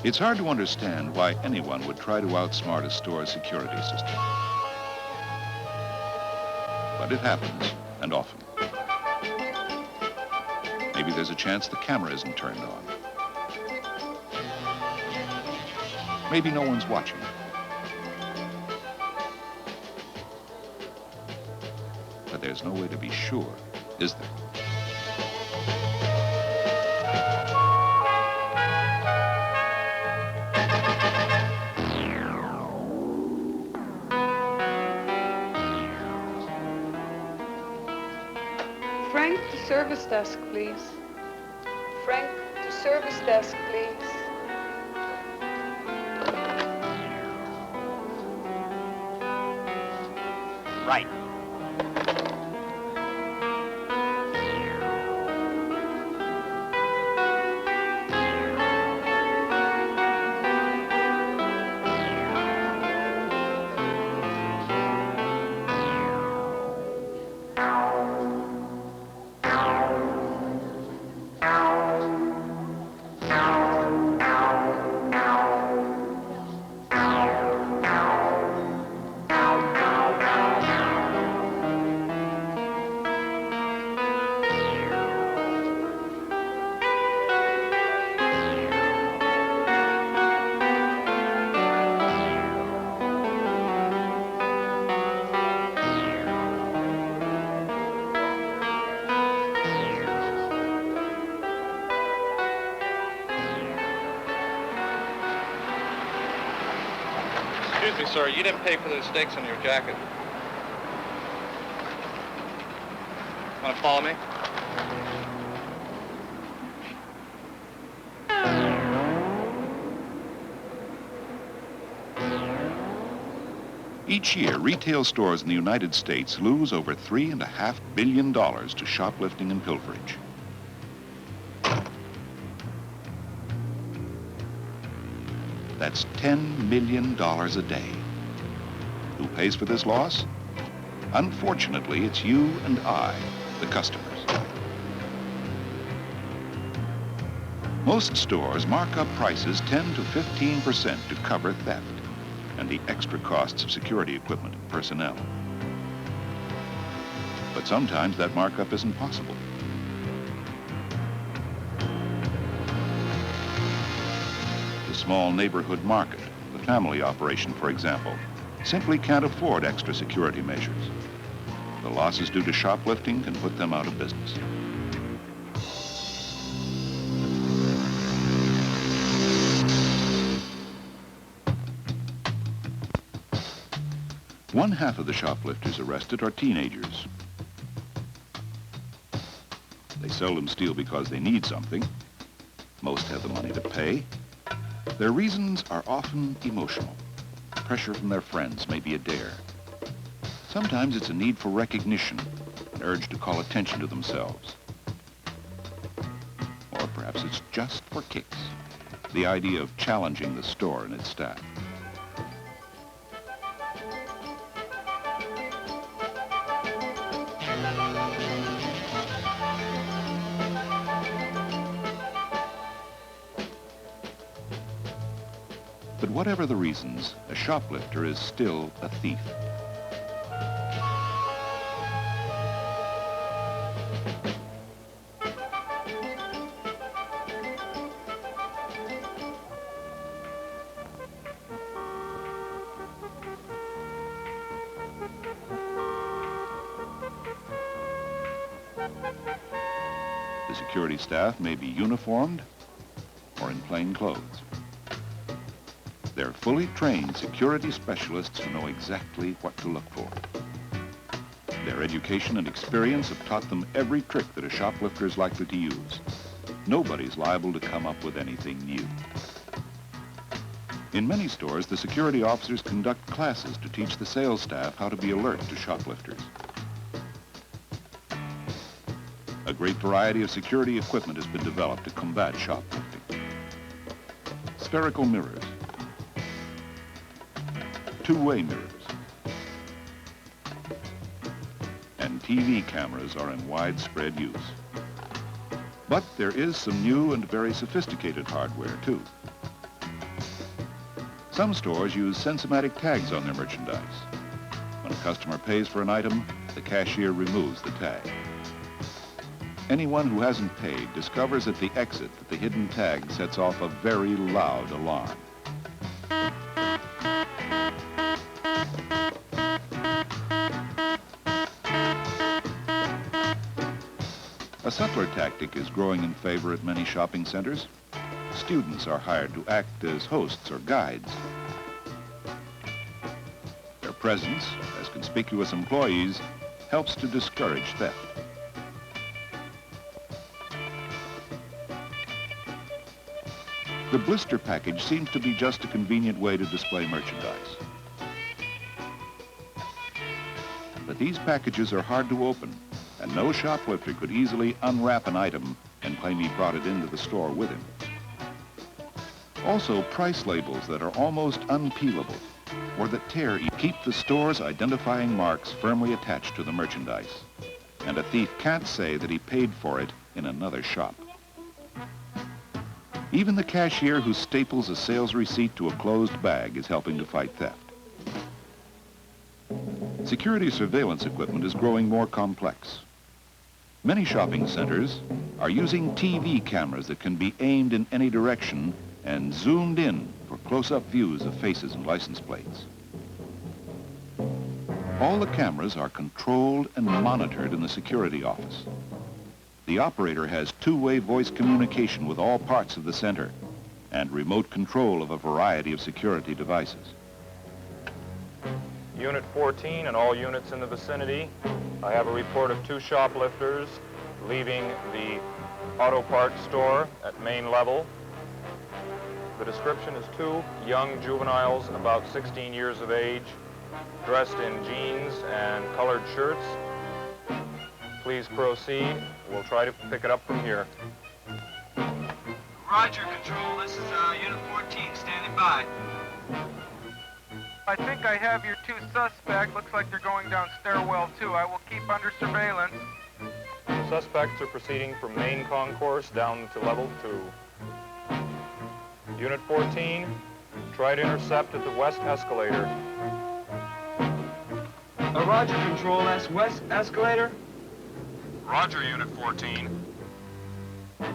It's hard to understand why anyone would try to outsmart a store's security system. But it happens, and often. Maybe there's a chance the camera isn't turned on. Maybe no one's watching. But there's no way to be sure, is there? Frank, to service desk, please. Frank, to service desk, please. Right. Excuse me, sir, you didn't pay for the stakes on your jacket. Want to follow me? Each year, retail stores in the United States lose over $3.5 billion to shoplifting and pilferage. That's $10 million a day. Who pays for this loss? Unfortunately, it's you and I, the customers. Most stores mark up prices 10 to 15% to cover theft and the extra costs of security equipment and personnel. But sometimes that markup isn't possible. The small neighborhood market, the family operation, for example, simply can't afford extra security measures. The losses due to shoplifting can put them out of business. One half of the shoplifters arrested are teenagers. They seldom steal because they need something. Most have the money to pay. Their reasons are often emotional. Pressure from their friends, maybe a dare. Sometimes it's a need for recognition, an urge to call attention to themselves. Or perhaps it's just for kicks, the idea of challenging the store and its staff. But whatever the reasons, a shoplifter is still a thief. The security staff may be uniformed or in plain clothes. They're fully trained security specialists who know exactly what to look for. Their education and experience have taught them every trick that a shoplifter is likely to use. Nobody's liable to come up with anything new. In many stores, the security officers conduct classes to teach the sales staff how to be alert to shoplifters. A great variety of security equipment has been developed to combat shoplifting. Spherical mirrors, two-way mirrors, and TV cameras are in widespread use. But there is some new and very sophisticated hardware, too. Some stores use sensomatic tags on their merchandise. When a customer pays for an item, the cashier removes the tag. Anyone who hasn't paid discovers at the exit that the hidden tag sets off a very loud alarm. A subtler tactic is growing in favor at many shopping centers. Students are hired to act as hosts or guides. Their presence as conspicuous employees helps to discourage theft. The blister package seems to be just a convenient way to display merchandise. But these packages are hard to open, and no shoplifter could easily unwrap an item and claim he brought it into the store with him. Also, price labels that are almost unpeelable or that tear keep the store's identifying marks firmly attached to the merchandise, and a thief can't say that he paid for it in another shop. Even the cashier who staples a sales receipt to a closed bag is helping to fight theft. Security surveillance equipment is growing more complex. Many shopping centers are using TV cameras that can be aimed in any direction and zoomed in for close-up views of faces and license plates. All the cameras are controlled and monitored in the security office. The operator has two-way voice communication with all parts of the center and remote control of a variety of security devices. Unit 14 and all units in the vicinity. I have a report of 2 shoplifters leaving the auto parts store at main level. The description is 2 young juveniles about 16 years of age, dressed in jeans and colored shirts. Please proceed. We'll try to pick it up from here. Roger, Control. This is Unit 14, standing by. I think I have your 2 suspects. Looks like they're going down stairwell 2. I will keep under surveillance. The suspects are proceeding from main concourse down to level 2. Unit 14, try to intercept at the west escalator. Roger, Control. That's west escalator. Roger, Unit 14.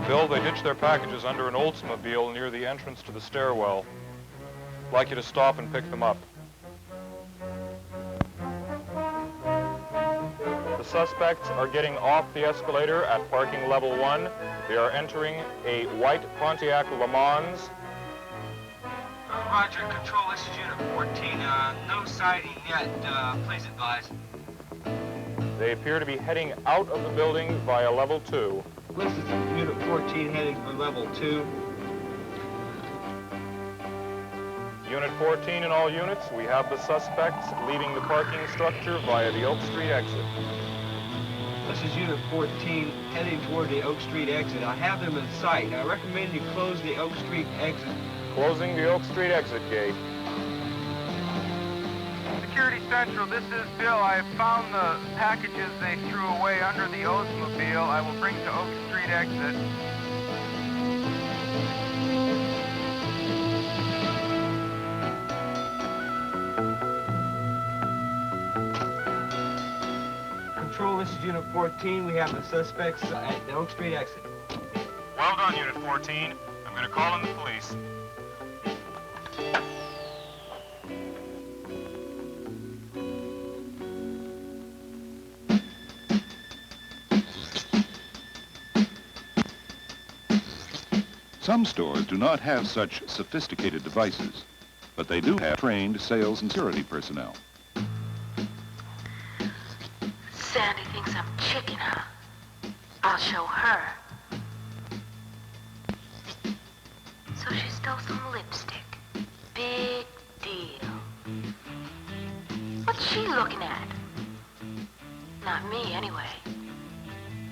Bill, they ditched their packages under an Oldsmobile near the entrance to the stairwell. I'd like you to stop and pick them up. The suspects are getting off the escalator at parking level 1. They are entering a white Pontiac Le Mans. Roger, Control. This is Unit 14. No sighting yet. Please advise. They appear to be heading out of the building via level 2. This is Unit 14 heading for level 2. Unit 14 and all units, we have the suspects leaving the parking structure via the Oak Street exit. This is Unit 14 heading toward the Oak Street exit. I have them in sight. I recommend you close the Oak Street exit. Closing the Oak Street exit gate. Security Central, this is Bill. I have found the packages they threw away under the Oldsmobile. I will bring to Oak Street exit. Control, this is Unit 14. We have the suspects at the Oak Street exit. Well done, Unit 14. I'm going to call in the police. Some stores do not have such sophisticated devices, but they do have trained sales and security personnel. Sandy thinks I'm chicken, huh? I'll show her. So she stole some lipstick. Big deal. What's she looking at? Not me, anyway.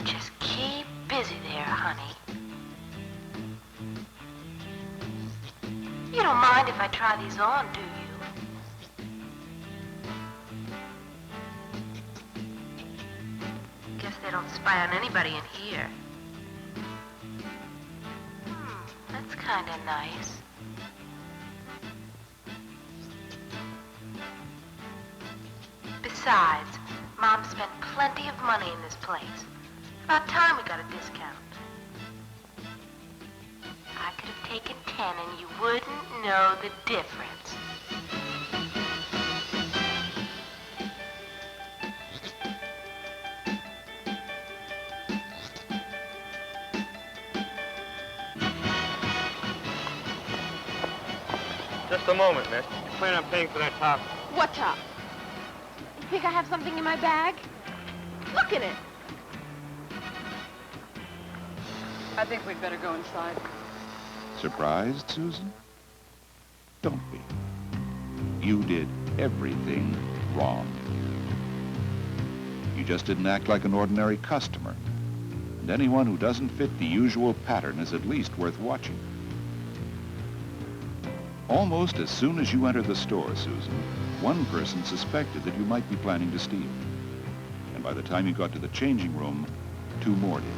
Just keep busy there, honey. You don't mind if I try these on, do you? Guess they don't spy on anybody in here. That's kind of nice. Besides, Mom spent plenty of money in this place. About time we got a discount. I could have taken 10 and you wouldn't know the difference. Just a moment, miss. You plan on paying for that top? What top? You think I have something in my bag? Look at it. I think we'd better go inside. Surprised, Susan? Don't be. You did everything wrong. You just didn't act like an ordinary customer. And anyone who doesn't fit the usual pattern is at least worth watching. Almost as soon as you entered the store, Susan, one person suspected that you might be planning to steal. And by the time you got to the changing room, 2 more did.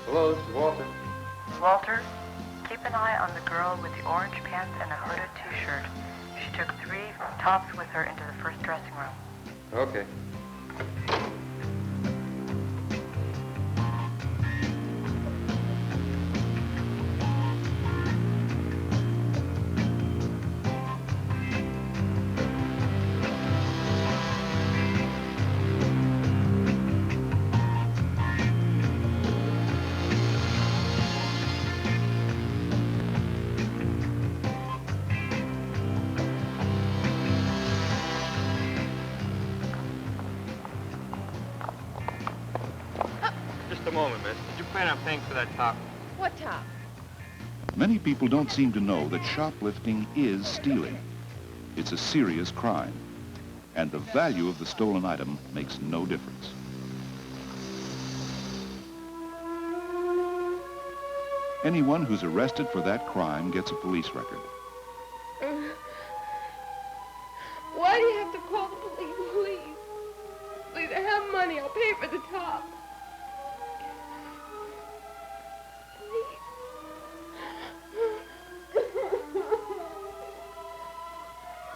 Hello, this is Walter. Walter, keep an eye on the girl with the orange pants and a hooded t-shirt. She took 3 tops with her into the first dressing room. Okay. Just a moment, miss. Did you plan on paying for that top? What top? Many people don't seem to know that shoplifting is stealing. It's a serious crime, and the value of the stolen item makes no difference. Anyone who's arrested for that crime gets a police record. Why do you have to call the police? Please. Please, I have money. I'll pay for the top.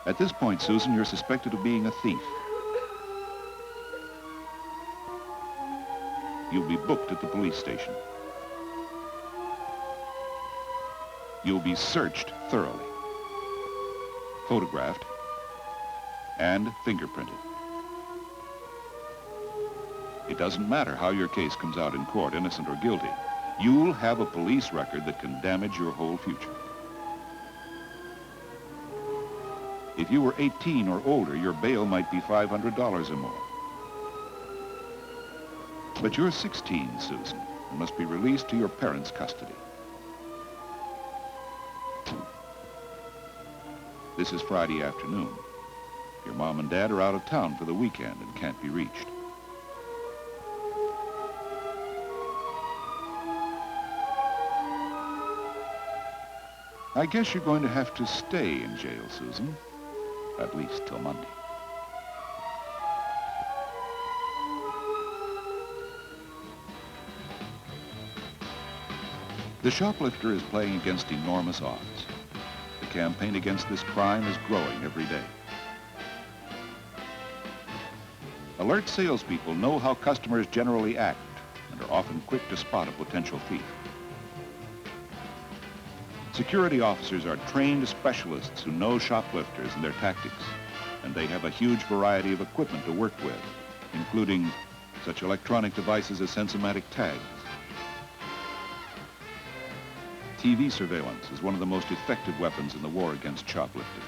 At this point, Susan, you're suspected of being a thief. You'll be booked at the police station. You'll be searched thoroughly, photographed, and fingerprinted. It doesn't matter how your case comes out in court, innocent or guilty. You'll have a police record that can damage your whole future. If you were 18 or older, your bail might be $500 or more. But you're 16, Susan, and must be released to your parents' custody. This is Friday afternoon. Your mom and dad are out of town for the weekend and can't be reached. I guess you're going to have to stay in jail, Susan. At least till Monday. The shoplifter is playing against enormous odds. The campaign against this crime is growing every day. Alert salespeople know how customers generally act and are often quick to spot a potential thief. Security officers are trained specialists who know shoplifters and their tactics, and they have a huge variety of equipment to work with, including such electronic devices as sensomatic tags. TV surveillance is one of the most effective weapons in the war against shoplifting.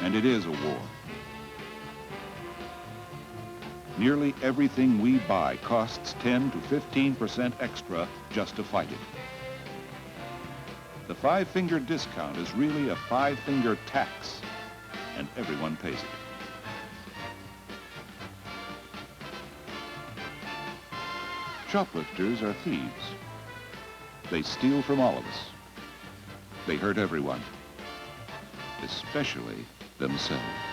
And it is a war. Nearly everything we buy costs 10 to 15% extra just to fight it. The 5-finger discount is really a 5-finger tax, and everyone pays it. Shoplifters are thieves. They steal from all of us. They hurt everyone, especially themselves.